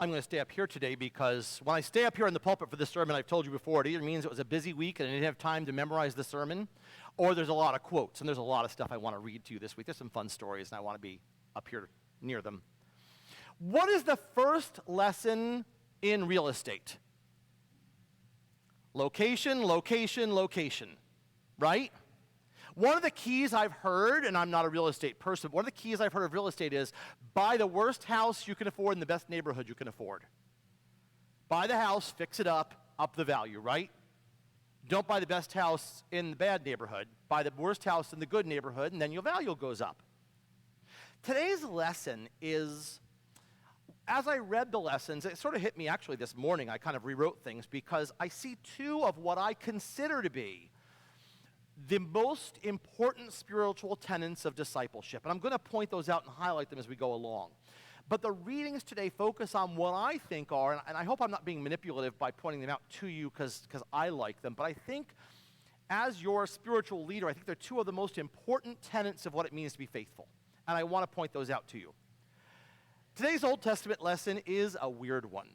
I'm going to stay up here today because when I stay up here in the pulpit for this sermon, I've told you before, it either means it was a busy week and I didn't have time to memorize the sermon, or there's a lot of quotes, and there's a lot of stuff I want to read to you this week. There's some fun stories, and I want to be up here near them. What is the first lesson in real estate? Location, location, location, right? One of the keys I've heard, and I'm not a real estate person, one of the keys I've heard of real estate is buy the worst house you can afford in the best neighborhood you can afford. Buy the house, fix it up the value, right? Don't buy the best house in the bad neighborhood. Buy the worst house in the good neighborhood, and then your value goes up. Today's lesson is, as I read the lessons, it sort of hit me actually this morning. I kind of rewrote things because I see two of what I consider to be the most important spiritual tenets of discipleship. And I'm going to point those out and highlight them as we go along. But the readings today focus on what I think are, and I hope I'm not being manipulative by pointing them out to you because I like them, but I think as your spiritual leader, I think they're two of the most important tenets of what it means to be faithful. And I want to point those out to you. Today's Old Testament lesson is a weird one.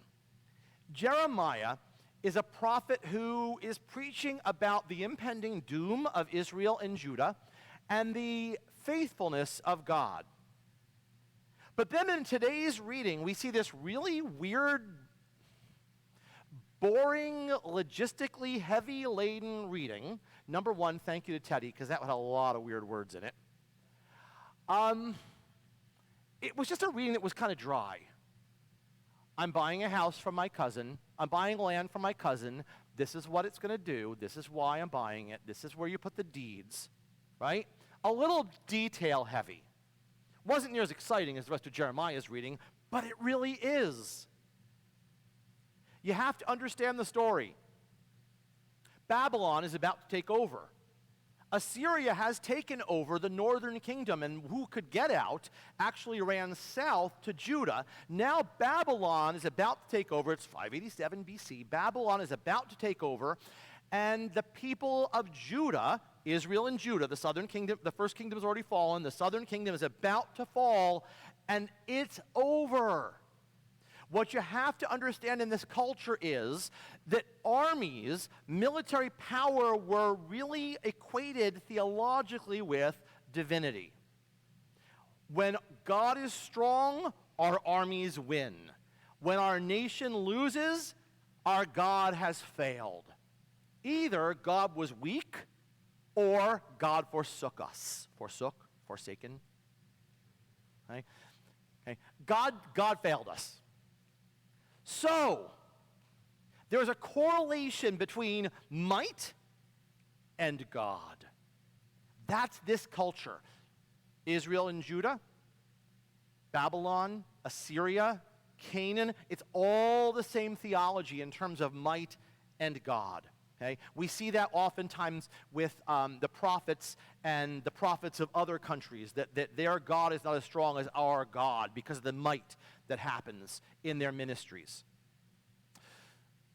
Jeremiah is a prophet who is preaching about the impending doom of Israel and Judah and the faithfulness of God. But then in today's reading, we see this really weird, boring, logistically heavy-laden reading. Number one, thank you to Teddy, because that had a lot of weird words in it. It was just a reading that was kind of dry. I'm buying a house from my cousin. I'm buying land from my cousin. This is what it's going to do. This is why I'm buying it. This is where you put the deeds, right? A little detail heavy. Wasn't near as exciting as the rest of Jeremiah's reading, but it really is. You have to understand the story. Babylon is about to take over. Assyria has taken over the northern kingdom, and who could get out actually ran south to Judah. Now Babylon is about to take over. It's 587 BC. Babylon is about to take over, and the people of Judah, Israel and Judah, the southern kingdom, the first kingdom has already fallen. The southern kingdom is about to fall, and it's over. What you have to understand in this culture is that armies, military power, were really equated theologically with divinity. When God is strong, our armies win. When our nation loses, our God has failed. Either God was weak or God forsook us. Forsaken. Okay? God failed us. So, there's a correlation between might and God. That's this culture. Israel and Judah, Babylon, Assyria, Canaan, it's all the same theology in terms of might and God. Okay? We see that oftentimes with the prophets and the prophets of other countries, that their God is not as strong as our God because of the might that happens in their ministries.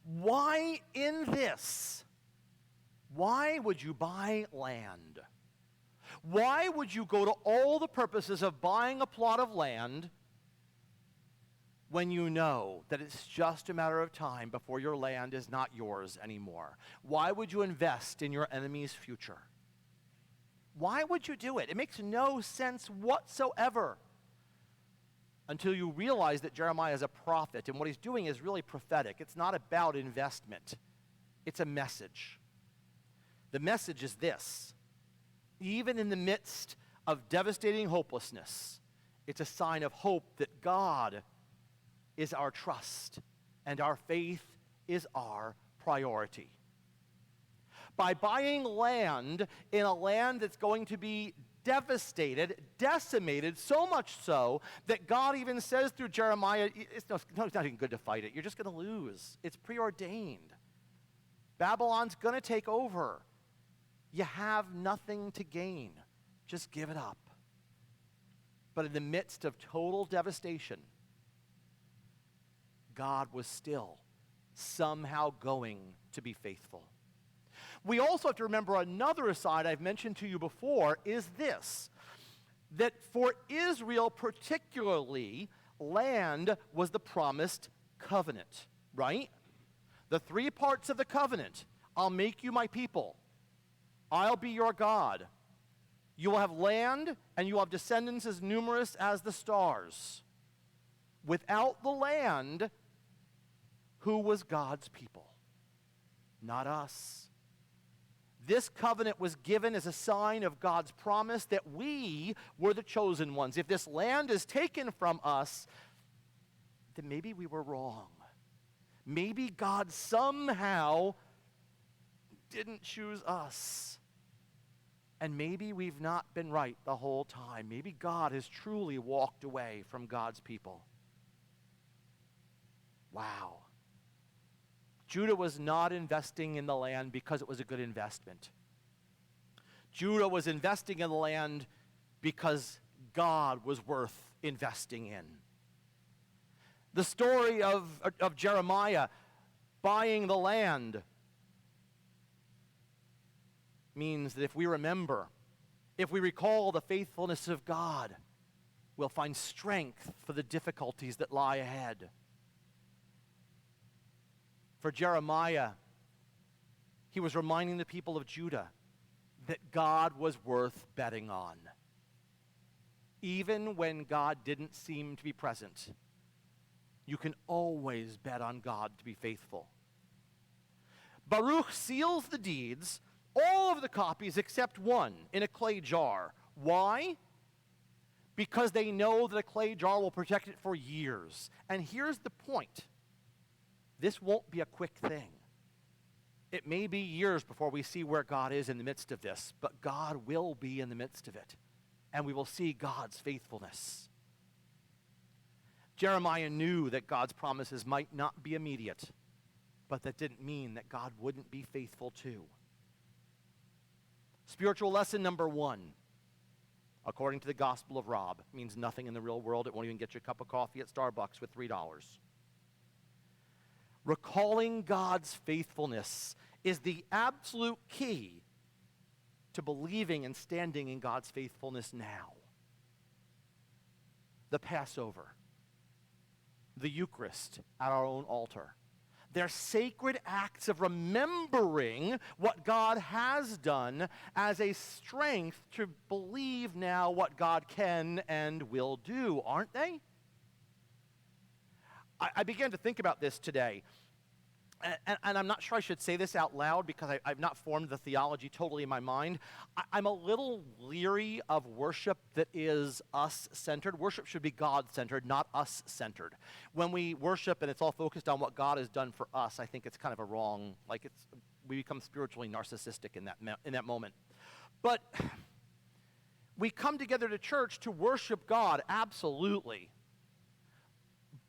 Why in this? Why would you buy land? Why would you go to all the purposes of buying a plot of land when you know that it's just a matter of time before your land is not yours anymore? Why would you invest in your enemy's future? Why would you do it? It makes no sense whatsoever until you realize that Jeremiah is a prophet, and what he's doing is really prophetic. It's not about investment. It's a message. The message is this: even in the midst of devastating hopelessness, it's a sign of hope that God is our trust, and our faith is our priority. By buying land in a land that's going to be devastated, decimated, so much so that God even says through Jeremiah, it's not even good to fight it. You're just going to lose. It's preordained. Babylon's going to take over. You have nothing to gain. Just give it up. But in the midst of total devastation, God was still somehow going to be faithful. We also have to remember another aside I've mentioned to you before is this, that for Israel particularly, land was the promised covenant, right? The three parts of the covenant. I'll make you my people. I'll be your God. You will have land, and you will have descendants as numerous as the stars. Without the land, who was God's people? Not us. This covenant was given as a sign of God's promise that we were the chosen ones. If this land is taken from us, then maybe we were wrong. Maybe God somehow didn't choose us. And maybe we've not been right the whole time. Maybe God has truly walked away from God's people. Wow. Judah was not investing in the land because it was a good investment. Judah was investing in the land because God was worth investing in. The story of Jeremiah buying the land means that if we remember, if we recall the faithfulness of God, we'll find strength for the difficulties that lie ahead. For Jeremiah, he was reminding the people of Judah that God was worth betting on. Even when God didn't seem to be present, you can always bet on God to be faithful. Baruch seals the deeds, all of the copies except one, in a clay jar. Why? Because they know that a clay jar will protect it for years. And here's the point. This won't be a quick thing. It may be years before we see where God is in the midst of this, but God will be in the midst of it, and we will see God's faithfulness. Jeremiah knew that God's promises might not be immediate, but that didn't mean that God wouldn't be faithful too. Spiritual lesson number 1, according to the Gospel of Rob, means nothing in the real world. It won't even get you a cup of coffee at Starbucks with $3. Recalling God's faithfulness is the absolute key to believing and standing in God's faithfulness now. The Passover, the Eucharist at our own altar. They're sacred acts of remembering what God has done as a strength to believe now what God can and will do, aren't they? I began to think about this today, and I'm not sure I should say this out loud because I've not formed the theology totally in my mind. I'm a little leery of worship that is us-centered. Worship should be God-centered, not us-centered. When we worship and it's all focused on what God has done for us, I think it's kind of a wrong, we become spiritually narcissistic in that moment. But we come together to church to worship God, absolutely.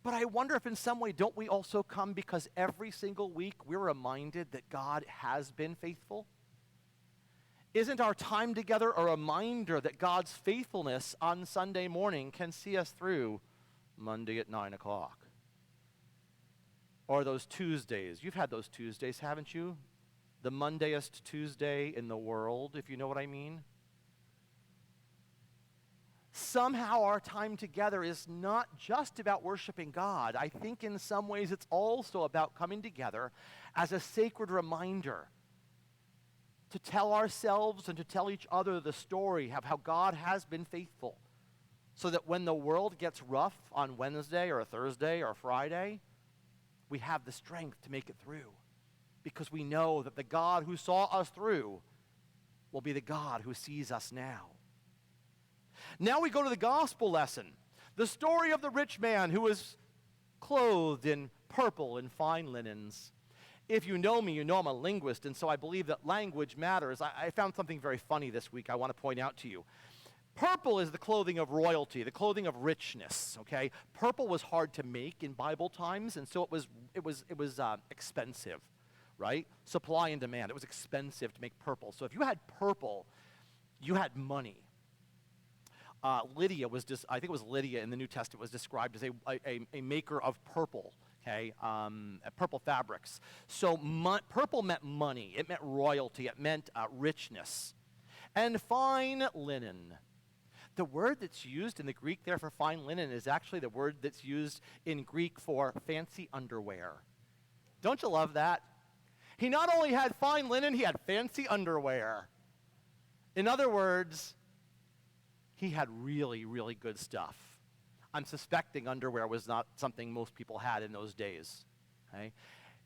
But I wonder if in some way don't we also come because every single week we're reminded that God has been faithful? Isn't our time together a reminder that God's faithfulness on Sunday morning can see us through Monday at 9 o'clock? Or those Tuesdays. You've had those Tuesdays, haven't you? The Mondayest Tuesday in the world, if you know what I mean. Somehow our time together is not just about worshiping God. I think in some ways it's also about coming together as a sacred reminder to tell ourselves and to tell each other the story of how God has been faithful, so that when the world gets rough on Wednesday or Thursday or Friday, we have the strength to make it through, because we know that the God who saw us through will be the God who sees us now. Now we go to the gospel lesson, the story of the rich man who was clothed in purple and fine linens. If you know me, you know I'm a linguist, and so I believe that language matters. I found something very funny this week I want to point out to you. Purple is the clothing of royalty, the clothing of richness, okay? Purple was hard to make in Bible times, and so it was expensive, right? Supply and demand. It was expensive to make purple. So if you had purple, you had money. Lydia I think it was Lydia in the New Testament was described as a maker of purple, okay, purple fabrics. So purple meant money, it meant royalty, it meant richness. And fine linen. The word that's used in the Greek there for fine linen is actually the word that's used in Greek for fancy underwear. Don't you love that? He not only had fine linen, he had fancy underwear. In other words, he had really, really good stuff. I'm suspecting underwear was not something most people had in those days. Okay?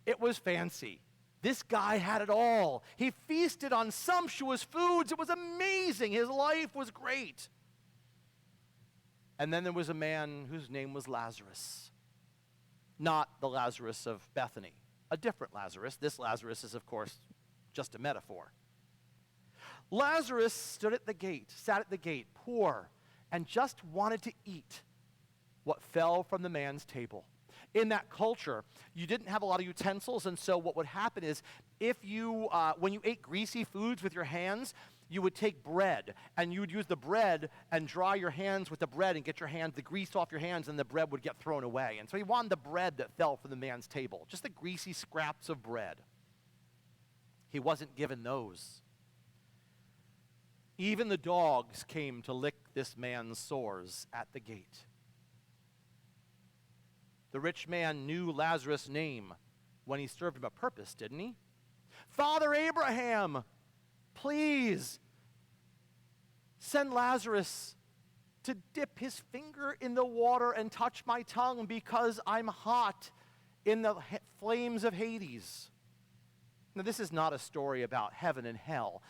It was fancy. This guy had it all. He feasted on sumptuous foods. It was amazing. His life was great. And then there was a man whose name was Lazarus. Not the Lazarus of Bethany. A different Lazarus. This Lazarus is, of course, just a metaphor. Lazarus stood at the gate, sat at the gate, poor, and just wanted to eat what fell from the man's table. In that culture, you didn't have a lot of utensils, and so what would happen is if you, when you ate greasy foods with your hands, you would take bread, and you would use the bread and dry your hands with the bread and get the grease off your hands, and the bread would get thrown away. And so he wanted the bread that fell from the man's table, just the greasy scraps of bread. He wasn't given those. Even the dogs came to lick this man's sores at the gate. The rich man knew Lazarus' name when he served him a purpose, didn't he? Father Abraham, please send Lazarus to dip his finger in the water and touch my tongue because I'm hot in the flames of Hades. Now, this is not a story about heaven and hell.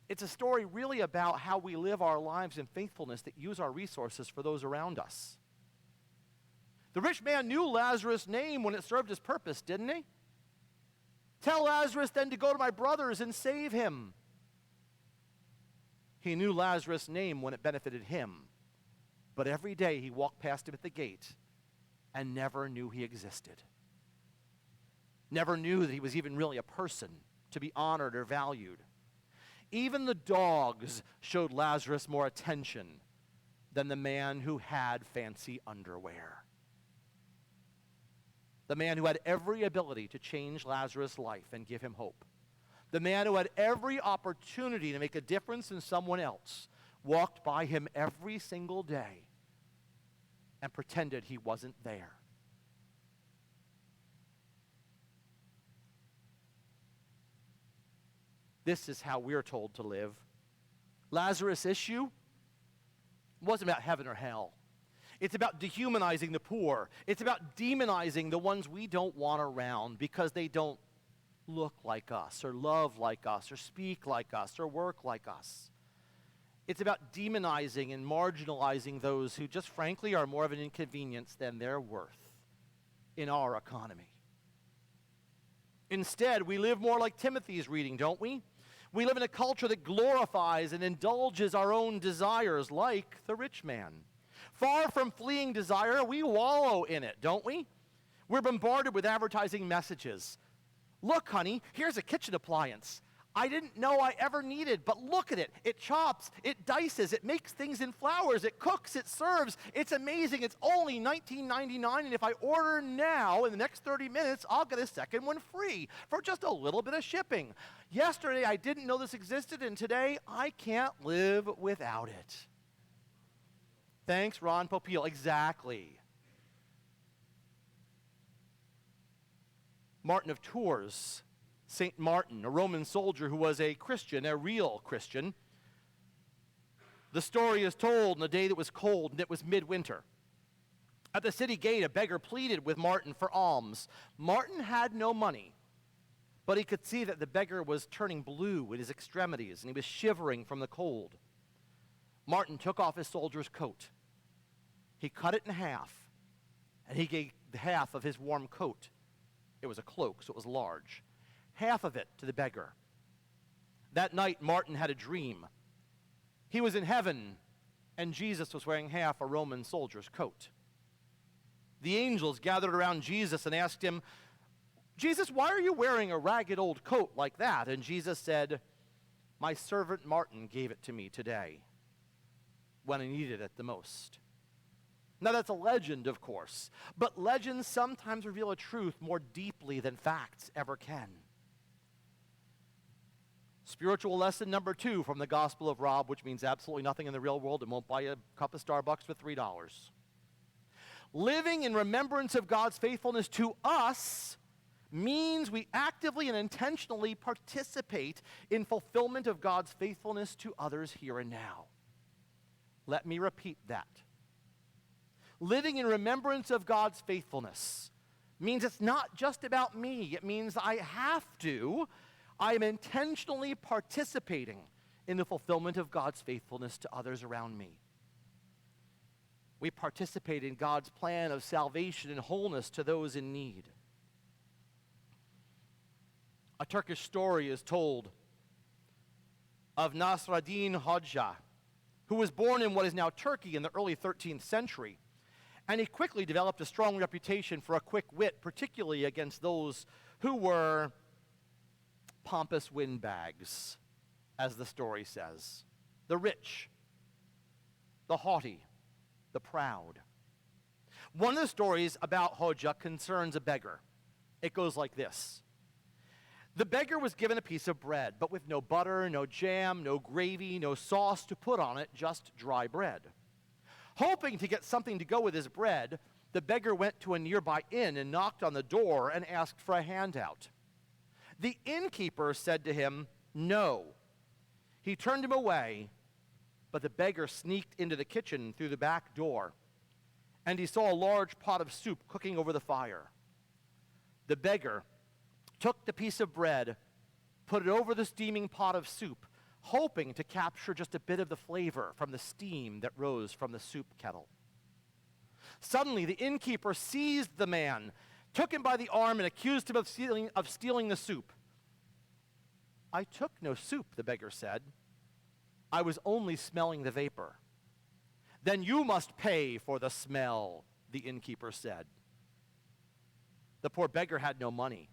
It's a story really about how we live our lives in faithfulness that use our resources for those around us. The rich man knew Lazarus' name when it served his purpose, didn't he? Tell Lazarus then to go to my brothers and save him. He knew Lazarus' name when it benefited him, but every day he walked past him at the gate and never knew he existed. Never knew that he was even really a person to be honored or valued. Even the dogs showed Lazarus more attention than the man who had fancy underwear. The man who had every ability to change Lazarus' life and give him hope. The man who had every opportunity to make a difference in someone else walked by him every single day and pretended he wasn't there. This is how we're told to live. Lazarus' issue wasn't about heaven or hell. It's about dehumanizing the poor. It's about demonizing the ones we don't want around because they don't look like us or love like us or speak like us or work like us. It's about demonizing and marginalizing those who just frankly are more of an inconvenience than they're worth in our economy. Instead, we live more like Timothy's reading, don't we? We live in a culture that glorifies and indulges our own desires like the rich man. Far from fleeing desire, we wallow in it, don't we? We're bombarded with advertising messages. Look, honey, here's a kitchen appliance I didn't know I ever needed, but look at it. It chops, it dices, it makes things in flowers, it cooks, it serves. It's amazing. It's only $19.99, and if I order now, in the next 30 minutes, I'll get a second one free for just a little bit of shipping. Yesterday, I didn't know this existed, and today, I can't live without it. Thanks, Ron Popeil. Exactly. Martin of Tours, St. Martin, a Roman soldier who was a Christian, a real Christian. The story is told in a day that was cold and it was midwinter. At the city gate, a beggar pleaded with Martin for alms. Martin had no money, but he could see that the beggar was turning blue at his extremities and he was shivering from the cold. Martin took off his soldier's coat. He cut it in half, and he gave half of his warm coat. It was a cloak, so it was large. Half of it to the beggar. That night, Martin had a dream. He was in heaven, and Jesus was wearing half a Roman soldier's coat. The angels gathered around Jesus and asked him, Jesus, why are you wearing a ragged old coat like that? And Jesus said, my servant Martin gave it to me today when I needed it the most. Now, that's a legend, of course, but legends sometimes reveal a truth more deeply than facts ever can. Spiritual lesson number 2 from the Gospel of Rob, which means absolutely nothing in the real world and won't buy you a cup of Starbucks for $3. Living in remembrance of God's faithfulness to us means we actively and intentionally participate in fulfillment of God's faithfulness to others here and now. Let me repeat that. Living in remembrance of God's faithfulness means it's not just about me. It means I am intentionally participating in the fulfillment of God's faithfulness to others around me. We participate in God's plan of salvation and wholeness to those in need. A Turkish story is told of Nasreddin Hoxha, who was born in what is now Turkey in the early 13th century. And he quickly developed a strong reputation for a quick wit, particularly against those who were pompous windbags, as the story says. The rich, the haughty, the proud. One of the stories about Hoxha concerns a beggar. It goes like this. The beggar was given a piece of bread, but with no butter, no jam, no gravy, no sauce to put on it, just dry bread. Hoping to get something to go with his bread, the beggar went to a nearby inn and knocked on the door and asked for a handout. The innkeeper said to him, "No." He turned him away, but the beggar sneaked into the kitchen through the back door, and he saw a large pot of soup cooking over the fire. The beggar took the piece of bread, put it over the steaming pot of soup, hoping to capture just a bit of the flavor from the steam that rose from the soup kettle. Suddenly, the innkeeper seized the man, took him by the arm, and accused him of stealing the soup. "I took no soup," the beggar said. "I was only smelling the vapor." "Then you must pay for the smell," the innkeeper said. The poor beggar had no money,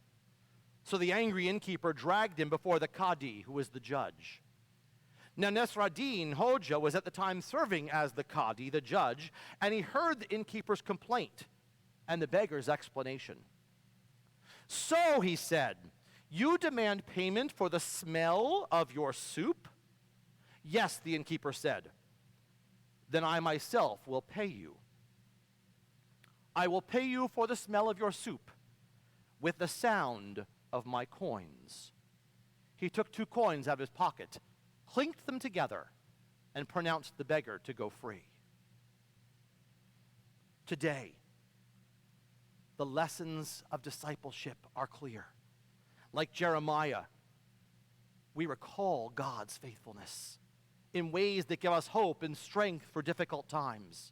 so the angry innkeeper dragged him before the Qadi, who was the judge. Now, Nasreddin Hoxha was at the time serving as the Qadi, the judge, and he heard the innkeeper's complaint and the beggar's explanation. "So," he said, "you demand payment for the smell of your soup?" "Yes," the innkeeper said. "Then I myself will pay you. I will pay you for the smell of your soup with the sound of my coins." He took 2 coins out of his pocket, clinked them together, and pronounced the beggar to go free. Today, the lessons of discipleship are clear. Like Jeremiah, we recall God's faithfulness in ways that give us hope and strength for difficult times.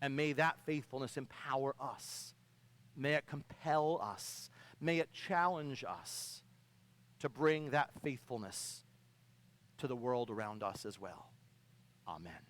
And may that faithfulness empower us. May it compel us. May it challenge us to bring that faithfulness to the world around us as well. Amen.